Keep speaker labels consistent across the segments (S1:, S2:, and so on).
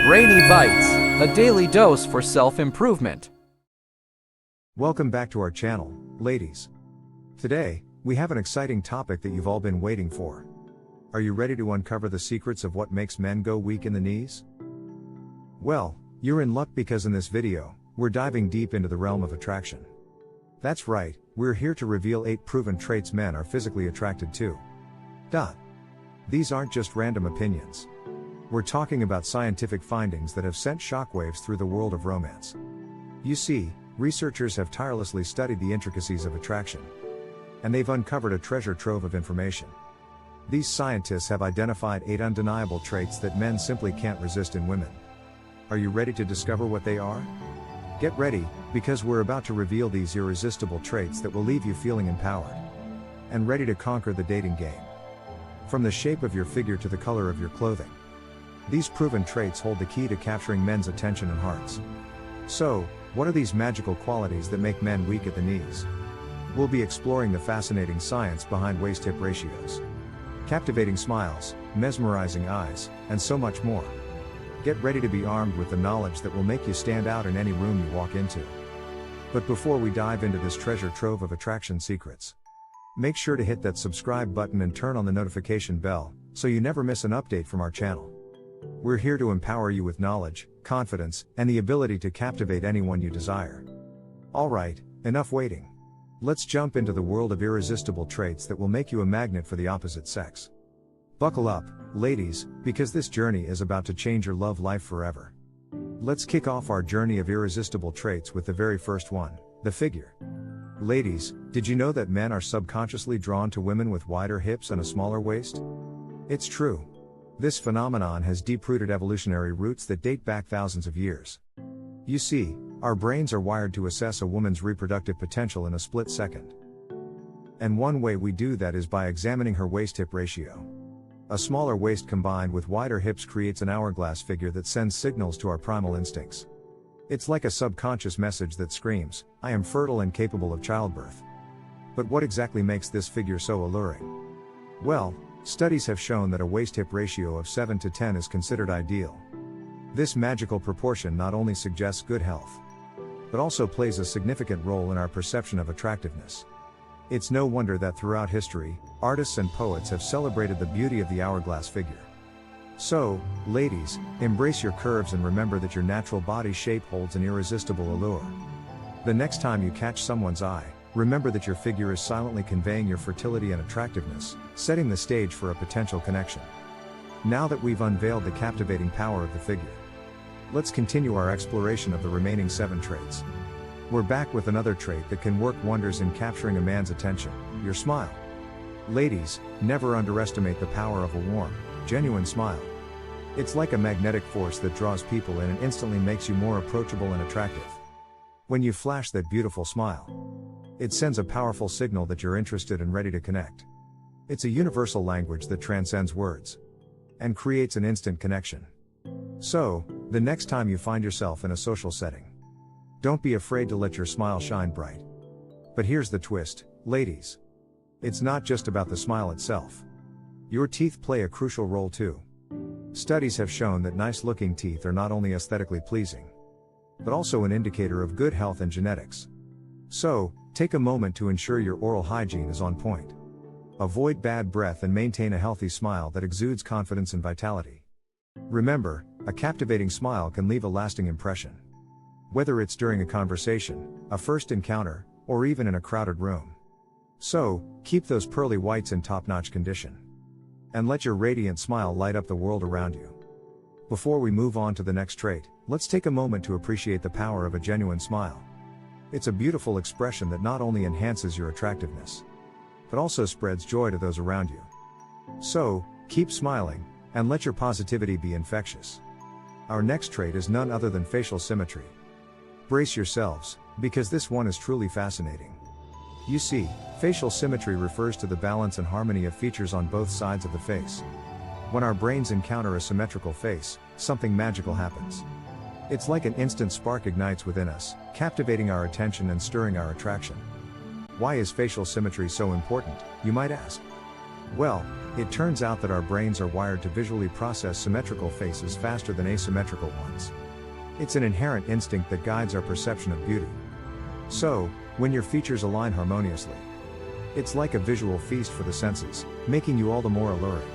S1: Brainy Bites, a daily dose for self-improvement.
S2: Welcome back to our channel, ladies. Today, we have an exciting topic that you've all been waiting for. Are you ready to uncover the secrets of what makes men go weak in the knees? Well, you're in luck because in this video, we're diving deep into the realm of attraction. That's right, we're here to reveal 8 proven traits men are physically attracted to. These aren't just random opinions. We're talking about scientific findings that have sent shockwaves through the world of romance. You see, researchers have tirelessly studied the intricacies of attraction. And they've uncovered a treasure trove of information. These scientists have identified 8 undeniable traits that men simply can't resist in women. Are you ready to discover what they are? Get ready, because we're about to reveal these irresistible traits that will leave you feeling empowered and ready to conquer the dating game. From the shape of your figure to the color of your clothing, these proven traits hold the key to capturing men's attention and hearts. So, what are these magical qualities that make men weak at the knees? We'll be exploring the fascinating science behind waist-hip ratios, captivating smiles, mesmerizing eyes, and so much more. Get ready to be armed with the knowledge that will make you stand out in any room you walk into. But before we dive into this treasure trove of attraction secrets, make sure to hit that subscribe button and turn on the notification bell, so you never miss an update from our channel. We're here to empower you with knowledge, confidence, and the ability to captivate anyone you desire. Alright, enough waiting. Let's jump into the world of irresistible traits that will make you a magnet for the opposite sex. Buckle up, ladies, because this journey is about to change your love life forever. Let's kick off our journey of irresistible traits with the very first one, the figure. Ladies, did you know that men are subconsciously drawn to women with wider hips and a smaller waist? It's true. This phenomenon has deep-rooted evolutionary roots that date back thousands of years. You see, our brains are wired to assess a woman's reproductive potential in a split second. And one way we do that is by examining her waist-hip ratio. A smaller waist combined with wider hips creates an hourglass figure that sends signals to our primal instincts. It's like a subconscious message that screams, "I am fertile and capable of childbirth." But what exactly makes this figure so alluring? Well, studies have shown that a waist-hip ratio of 7 to 10 is considered ideal. This magical proportion not only suggests good health, but also plays a significant role in our perception of attractiveness. It's no wonder that throughout history, artists and poets have celebrated the beauty of the hourglass figure. So, ladies, embrace your curves and remember that your natural body shape holds an irresistible allure. The next time you catch someone's eye, remember that your figure is silently conveying your fertility and attractiveness, setting the stage for a potential connection. Now that we've unveiled the captivating power of the figure, let's continue our exploration of the remaining 7 traits. We're back with another trait that can work wonders in capturing a man's attention, your smile. Ladies, never underestimate the power of a warm, genuine smile. It's like a magnetic force that draws people in and instantly makes you more approachable and attractive. When you flash that beautiful smile, it sends a powerful signal that you're interested and ready to connect. It's a universal language that transcends words and creates an instant connection. So, the next time you find yourself in a social setting, don't be afraid to let your smile shine bright. But here's the twist, ladies. It's not just about the smile itself. Your teeth play a crucial role too. Studies have shown that nice-looking teeth are not only aesthetically pleasing, but also an indicator of good health and genetics. So, take a moment to ensure your oral hygiene is on point. Avoid bad breath and maintain a healthy smile that exudes confidence and vitality. Remember, a captivating smile can leave a lasting impression. Whether it's during a conversation, a first encounter, or even in a crowded room. So, keep those pearly whites in top-notch condition. And let your radiant smile light up the world around you. Before we move on to the next trait, let's take a moment to appreciate the power of a genuine smile. It's a beautiful expression that not only enhances your attractiveness, but also spreads joy to those around you. So, keep smiling, and let your positivity be infectious. Our next trait is none other than facial symmetry. Brace yourselves, because this one is truly fascinating. You see, facial symmetry refers to the balance and harmony of features on both sides of the face. When our brains encounter a symmetrical face, something magical happens. It's like an instant spark ignites within us, captivating our attention and stirring our attraction. Why is facial symmetry so important, you might ask? Well, It turns out that our brains are wired to visually process symmetrical faces faster than asymmetrical ones. It's an inherent instinct that guides our perception of beauty. So, when your features align harmoniously, it's like a visual feast for the senses, making you all the more alluring.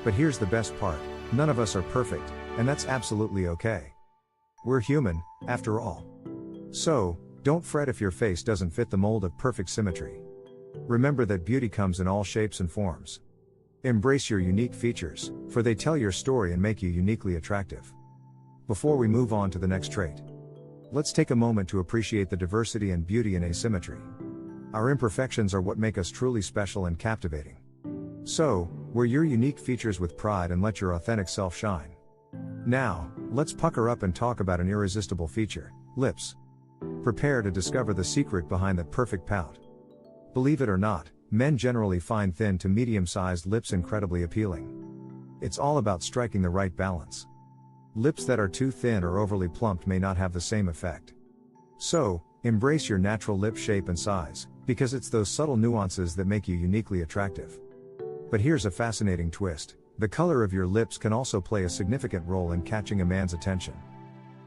S2: But here's the best part, none of us are perfect, and that's absolutely okay. We're human, after all. So, don't fret if your face doesn't fit the mold of perfect symmetry. Remember that beauty comes in all shapes and forms. Embrace your unique features, for they tell your story and make you uniquely attractive. Before we move on to the next trait, let's take a moment to appreciate the diversity and beauty in asymmetry. Our imperfections are what make us truly special and captivating. So, wear your unique features with pride and let your authentic self shine. Now, let's pucker up and talk about an irresistible feature, lips. Prepare to discover the secret behind that perfect pout. Believe it or not, men generally find thin to medium-sized lips incredibly appealing. It's all about striking the right balance. Lips that are too thin or overly plumped may not have the same effect. So, embrace your natural lip shape and size, because it's those subtle nuances that make you uniquely attractive. But here's a fascinating twist. The color of your lips can also play a significant role in catching a man's attention.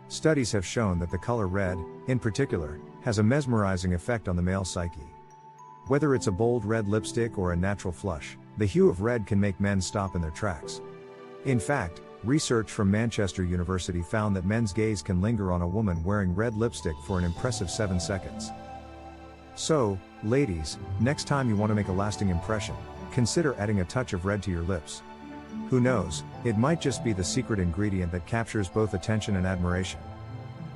S2: Studies have shown that the color red, in particular, has a mesmerizing effect on the male psyche. Whether it's a bold red lipstick or a natural flush, the hue of red can make men stop in their tracks. In fact, research from Manchester University found that men's gaze can linger on a woman wearing red lipstick for an impressive 7 seconds. So, ladies, next time you want to make a lasting impression, consider adding a touch of red to your lips. Who knows, it might just be the secret ingredient that captures both attention and admiration.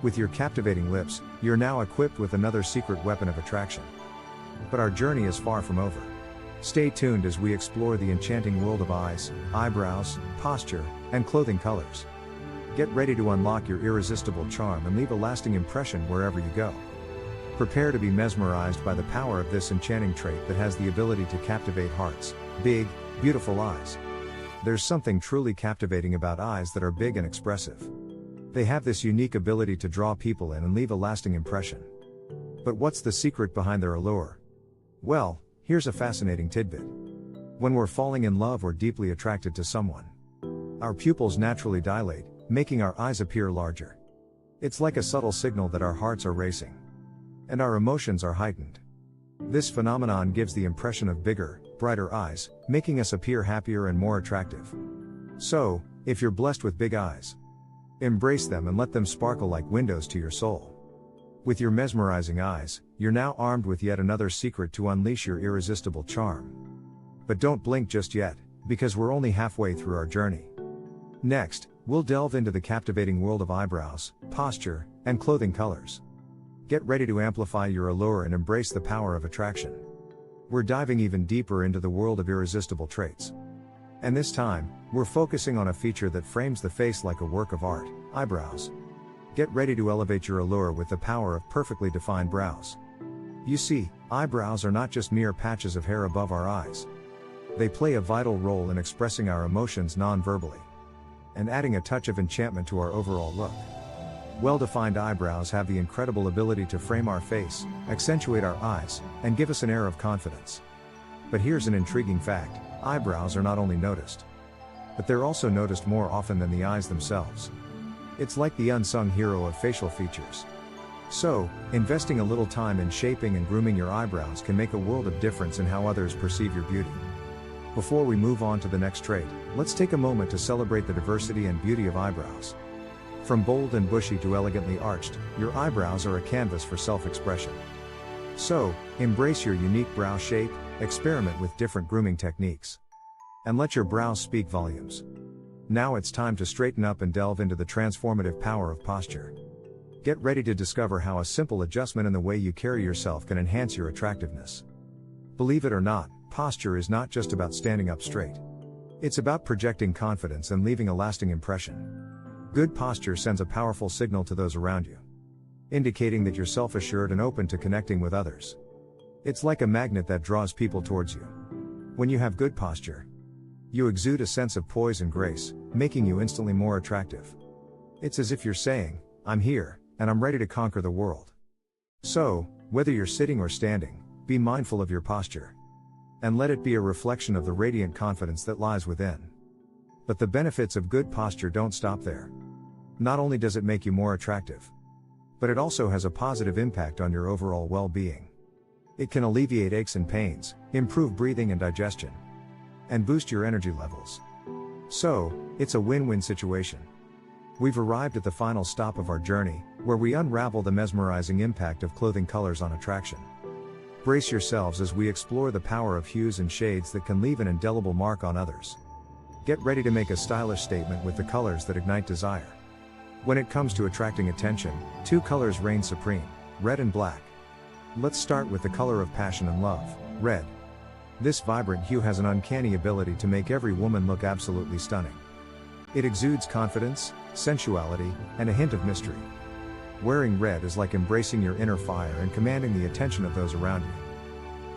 S2: With your captivating lips, you're now equipped with another secret weapon of attraction. But our journey is far from over. Stay tuned as we explore the enchanting world of eyes, eyebrows, posture, and clothing colors. Get ready to unlock your irresistible charm and leave a lasting impression wherever you go. Prepare to be mesmerized by the power of this enchanting trait that has the ability to captivate hearts. Big, beautiful eyes. There's something truly captivating about eyes that are big and expressive. They have this unique ability to draw people in and leave a lasting impression. But what's the secret behind their allure? Well, here's a fascinating tidbit. When we're falling in love or deeply attracted to someone, our pupils naturally dilate, making our eyes appear larger. It's like a subtle signal that our hearts are racing, and our emotions are heightened. This phenomenon gives the impression of bigger, brighter eyes, making us appear happier and more attractive. So, if you're blessed with big eyes, embrace them and let them sparkle like windows to your soul. With your mesmerizing eyes, you're now armed with yet another secret to unleash your irresistible charm. But don't blink just yet, because we're only halfway through our journey. Next, we'll delve into the captivating world of eyebrows, posture, and clothing colors. Get ready to amplify your allure and embrace the power of attraction. We're diving even deeper into the world of irresistible traits. And this time, we're focusing on a feature that frames the face like a work of art, eyebrows. Get ready to elevate your allure with the power of perfectly defined brows. You see, eyebrows are not just mere patches of hair above our eyes. They play a vital role in expressing our emotions non-verbally, and adding a touch of enchantment to our overall look. Well-defined eyebrows have the incredible ability to frame our face, accentuate our eyes, and give us an air of confidence. But here's an intriguing fact: eyebrows are not only noticed, but they're also noticed more often than the eyes themselves. It's like the unsung hero of facial features. So, investing a little time in shaping and grooming your eyebrows can make a world of difference in how others perceive your beauty. Before we move on to the next trait, let's take a moment to celebrate the diversity and beauty of eyebrows. From bold and bushy to elegantly arched, your eyebrows are a canvas for self-expression. So, embrace your unique brow shape, experiment with different grooming techniques, and let your brows speak volumes. Now it's time to straighten up and delve into the transformative power of posture. Get ready to discover how a simple adjustment in the way you carry yourself can enhance your attractiveness. Believe it or not, posture is not just about standing up straight. It's about projecting confidence and leaving a lasting impression. Good posture sends a powerful signal to those around you, indicating that you're self-assured and open to connecting with others. It's like a magnet that draws people towards you. When you have good posture, you exude a sense of poise and grace, making you instantly more attractive. It's as if you're saying, "I'm here, and I'm ready to conquer the world." So, whether you're sitting or standing, be mindful of your posture. And let it be a reflection of the radiant confidence that lies within. But the benefits of good posture don't stop there. Not only does it make you more attractive, but it also has a positive impact on your overall well-being. It can alleviate aches and pains, improve breathing and digestion, and boost your energy levels. So, it's a win-win situation. We've arrived at the final stop of our journey, where we unravel the mesmerizing impact of clothing colors on attraction. Brace yourselves as we explore the power of hues and shades that can leave an indelible mark on others. Get ready to make a stylish statement with the colors that ignite desire. When it comes to attracting attention, two colors reign supreme: red and black. Let's start with the color of passion and love, red. This vibrant hue has an uncanny ability to make every woman look absolutely stunning. It exudes confidence, sensuality, and a hint of mystery. Wearing red is like embracing your inner fire and commanding the attention of those around you.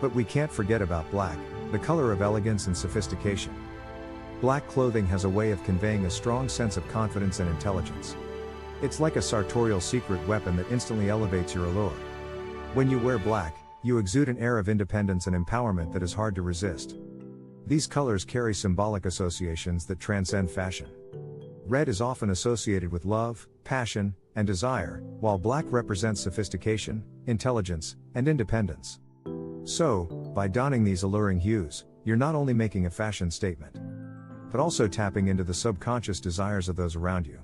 S2: But we can't forget about black, the color of elegance and sophistication. Black clothing has a way of conveying a strong sense of confidence and intelligence. It's like a sartorial secret weapon that instantly elevates your allure. When you wear black, you exude an air of independence and empowerment that is hard to resist. These colors carry symbolic associations that transcend fashion. Red is often associated with love, passion, and desire, while black represents sophistication, intelligence, and independence. So, by donning these alluring hues, you're not only making a fashion statement, but also tapping into the subconscious desires of those around you.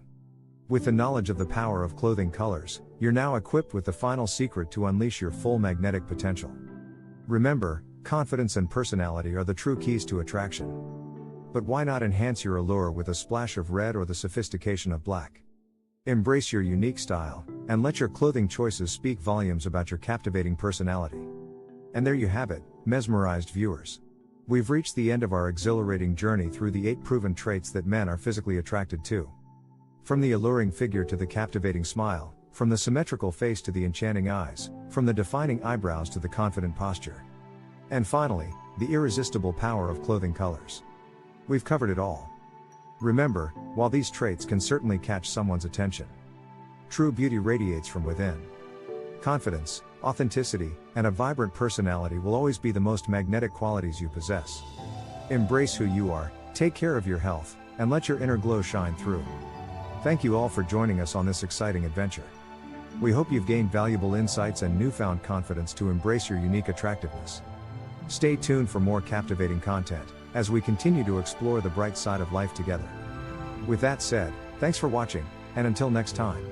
S2: With the knowledge of the power of clothing colors, you're now equipped with the final secret to unleash your full magnetic potential. Remember, confidence and personality are the true keys to attraction. But why not enhance your allure with a splash of red or the sophistication of black? Embrace your unique style, and let your clothing choices speak volumes about your captivating personality. And there you have it, mesmerized viewers. We've reached the end of our exhilarating journey through the 8 proven traits that men are physically attracted to. From the alluring figure to the captivating smile, from the symmetrical face to the enchanting eyes, from the defining eyebrows to the confident posture. And finally, the irresistible power of clothing colors. We've covered it all. Remember, while these traits can certainly catch someone's attention, true beauty radiates from within. Confidence, authenticity, and a vibrant personality will always be the most magnetic qualities you possess. Embrace who you are, take care of your health, and let your inner glow shine through. Thank you all for joining us on this exciting adventure. We hope you've gained valuable insights and newfound confidence to embrace your unique attractiveness. Stay tuned for more captivating content, as we continue to explore the bright side of life together. With that said, thanks for watching, and until next time.